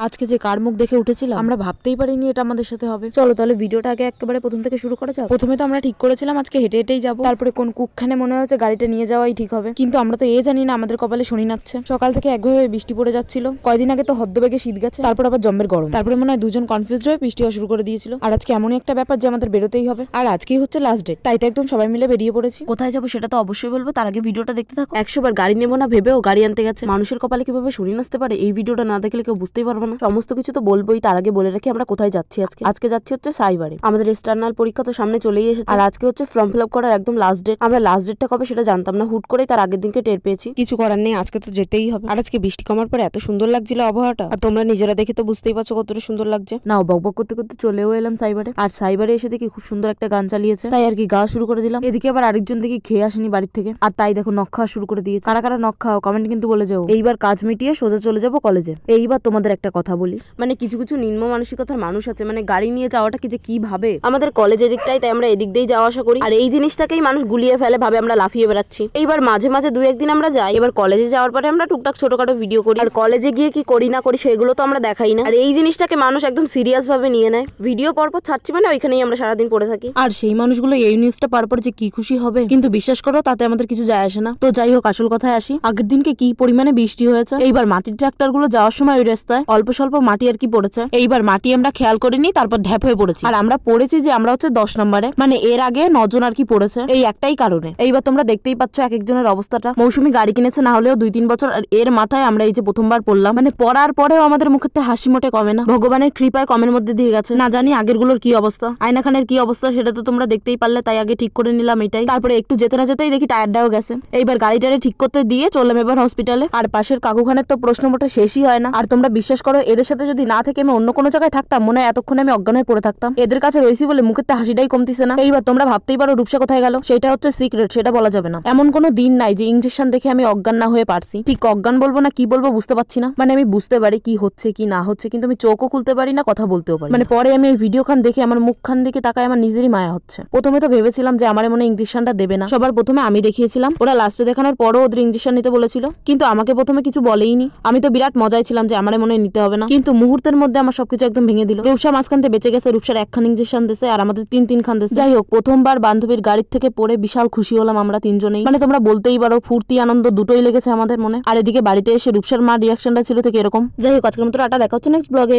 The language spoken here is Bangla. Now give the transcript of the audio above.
আজকে যে কার মুখ দেখে উঠেছিলাম আমরা ভাবতেই পারিনি এটা আমাদের সাথে হবে। চলো তাহলে ভিডিওটা আগে একেবারে প্রথম থেকে শুরু করা যাক। প্রথমে তো আমরা ঠিক করেছিলাম আজকে হেঁটে হেঁটেই যাবো, তারপরে কোন কুকখানে মনে হয়েছে গাড়িটা নিয়ে যাওয়াই ঠিক হবে, কিন্তু আমরা তো জানি না আমাদের কপালে শনি নাচ্ছে। সকাল থেকে একভাবে বৃষ্টি পড়ে যাচ্ছিল, কয়দিন আগে তো হদ্দবেগে শীত গেছে, তারপর আবার জম্বের গরম, তারপরে মনে হয় দুজন কনফিউজড হয়ে বৃষ্টি হওয়া শুরু করে দিয়েছিল। আর আজকে এমনই একটা ব্যাপার যে আমাদের বেরোতেই হবে, আর আজকেই হচ্ছে লাস্ট ডেট, তাই তো একদম সবাই মিলে বেরিয়ে পড়েছি। কোথায় যাবো সেটা তো অবশ্যই বলবো, তার আগে ভিডিওটা দেখতে থাকো। 100 বার গাড়ি নেবো না ভেবেও গাড়ি আনতে গেছে। মানুষের কপালে কিভাবে শনি নাচতে পারে এই ভিডিওটা না দেখলে কেউ বুঝতেই পারবো না। সমস্ত কিছু তো বলবোই, তার আগে বলে রাখি আমরা কোথায় যাচ্ছি। আজকে যাচ্ছি হচ্ছে সাইবারে। আমাদের এক্সটার্নাল পরীক্ষা তো সামনে চলেই এসেছে, আর আজকে হচ্ছে ফর্ম ফিল আপ করার একদম লাস্ট ডেট। আমরা লাস্ট ডেটটা কবে সেটা জানতাম না, হুট করেই তার আগের দিনকে টের পেয়েছি। কিছু করার নেই, আজকে তো যেতেই হবে। আর আজকে বৃষ্টি কমার পরে এত সুন্দর লাগছিল আবহাওয়াটা, আর তোমরা নিজেরা দেখে তো বুঝতেই পারছো কতটা সুন্দর লাগছে। নাও বকবক করতে করতে চলেও এলাম সাইবারে, আর সাইবারে এসে দেখি খুব সুন্দর একটা গান চালিয়েছে, তাই আর কি গাওয়া শুরু করে দিলাম। এদিকে আবার আরেকজন দেখি খেয়ে আসেনি বাড়ির থেকে, আর তাই দেখো নখ খাওয়া শুরু করে দিয়েছে। কারা কারা নখ খাও কমেন্ট কিন্তু বলে যাও। এইবার কাজ মিটিয়ে সোজা চলে যাবো কলেজে। এইবার তোমাদের একটা কথা বলি, মানে কিছু কিছু নিম্ন মানসিকতার মানুষ আছে, মানে গাড়ি নিয়ে যাওয়াটা কি যে কি ভাবে। আমাদের কলেজ এদিকটাই, তাই আমরা এদিক দিয়েই যাওয়া আসা করি, আর এই জিনিসটাকেই মানুষ গুলিয়ে ফেলে, ভাবে আমরা লাফিয়ে বেড়াচ্ছি। এইবার মাঝে মাঝে দু একদিন আমরা যাই, এবার কলেজে যাওয়ার পরে আমরা টুকটাক ছোটখাটো ভিডিও করি, আর কলেজে গিয়ে কি করি না করি সেগুলো তো আমরা দেখাই না। আর এই জিনিসটাকে মানুষ একদম সিরিয়াস ভাবে নিয়ে নেয়। ভিডিও পরপর ছাড়ছি মানে ওইখানেই আমরা সারাদিন পড়ে থাকি, আর সেই মানুষগুলো এই নিউজটা পাওয়ার পর যে কি খুশি হবে, কিন্তু বিশ্বাস করো তাতে আমাদের কিছু যায় আসে না। তো যাই হোক, আসল কথায় আসি, আগের দিনকে কি পরিমাণে বৃষ্টি হয়েছে। এইবার মাটির ট্রাক্টর গুলো যাওয়ার সময় ওই রাস্তায় অল্প স্বল্প মাটি আর কি পড়েছে। এইবার মাটি আমরা খেয়াল করিনি, তারপর ঢ্যাপ হয়ে পড়েছি, আর আমরা পড়েছি যে আমরা হচ্ছে 10 নম্বরে, মানে এর আগে 9 জন আর কি পড়েছে, এই একটাই কারণে। এইবার তোমরা দেখতেই পাচ্ছ এক একজনের অবস্থাটা। মৌসুমি গাড়ি কিনেছে না হলেও 2-3 বছর, আর এর মাথায় আমরা এই যে প্রথমবার পড়লাম, মানে পড়ার পরেও আমাদের মুখেতে হাসি মোটে কমে না। ভগবানের কৃপায় কমের মধ্যে দিয়ে গেছে, না জানি আগের গুলোর কি অবস্থা। আয়না খানের কি অবস্থা সেটা তো তোমরা দেখতেই পারলে, তাই আগে ঠিক করে নিলাম এটাই। তারপরে একটু যেতে না যেতেই দেখি টায়ারটাও গেছে। এইবার গাড়িটারে ঠিক করতে দিয়ে চললাম এবার হসপিটালে। আর পাশের কাকুখানের তো প্রশ্ন মোটে শেষই হয় না। আর তোমরা বিশ্বাস করো, এদের সাথে যদি না থেকে আমি অন্য কোনো জায়গায় থাকতাম, মনে হয় এতক্ষণে আমি অজ্ঞান হয়ে পড়ে থাকতাম। এদের কাছে রয়েছি বলে মুখের হাসিটাই কমতিছে না। এইবার তোমরা ভাবতেই পারো রূপসা কোথায় গেল, সেটা হচ্ছে সিক্রেট, সেটা বলা যাবে না। এমন কোনো দিন নাই যে ইঞ্জেকশন দেখে আমি অজ্ঞান না হয়ে পারছি। ঠিক অজ্ঞান বলবো না কি বলবো বুঝতে পারছি না। মানে আমি বুঝতে পারি কি হচ্ছে কি না হচ্ছে, কিন্তু আমি চোখও খুলতে পারি না, কথা বলতেও পারি। মানে পরে আমি এই ভিডিও খান দেখে আমার মুখখান দিকে তাকায় আমার নিজেরই মায়া হচ্ছে। প্রথমে তো ভেবেছিলাম যে আমার মনে ইঞ্জেকশনটা দেবে না, সবার প্রথমে আমি দেখিয়েছিলাম, ওরা লাস্টে দেখানোর পরও ওদের ইঞ্জেকশন নিতে বলেছিল, কিন্তু আমাকে প্রথমে কিছু বলেইনি। আমি তো বিরাট মজায় ছিলাম যে আমার মনে নিতে হবে না, কিন্তু মুহূর্তের মধ্যে আমার সবকিছু একদম ভেঙে দিল। রূপসা মাঝখানতে বেঁচে গেছে, রূপসার 1 খান ইঞ্জেকশন দিয়েছে, আর আমাদের 3 খান দিয়েছে। যাই হোক, প্রথমবার বান্ধবীর গাড়ির থেকে পড়ে বিশাল খুশি হলাম আমরা 3 জনেই। মানে তোমরা বলতেই পারো ফুর্তি আনন্দ দুটোই লেগেছে আমাদের মনে। আর এদিকে বাড়িতে এসে রূপসার মার রিয়াকশনটা ছিল থেকে এরকম। যাই হোক, আজকের মতো টাটা, দেখা হচ্ছে নেক্সট ব্লগে।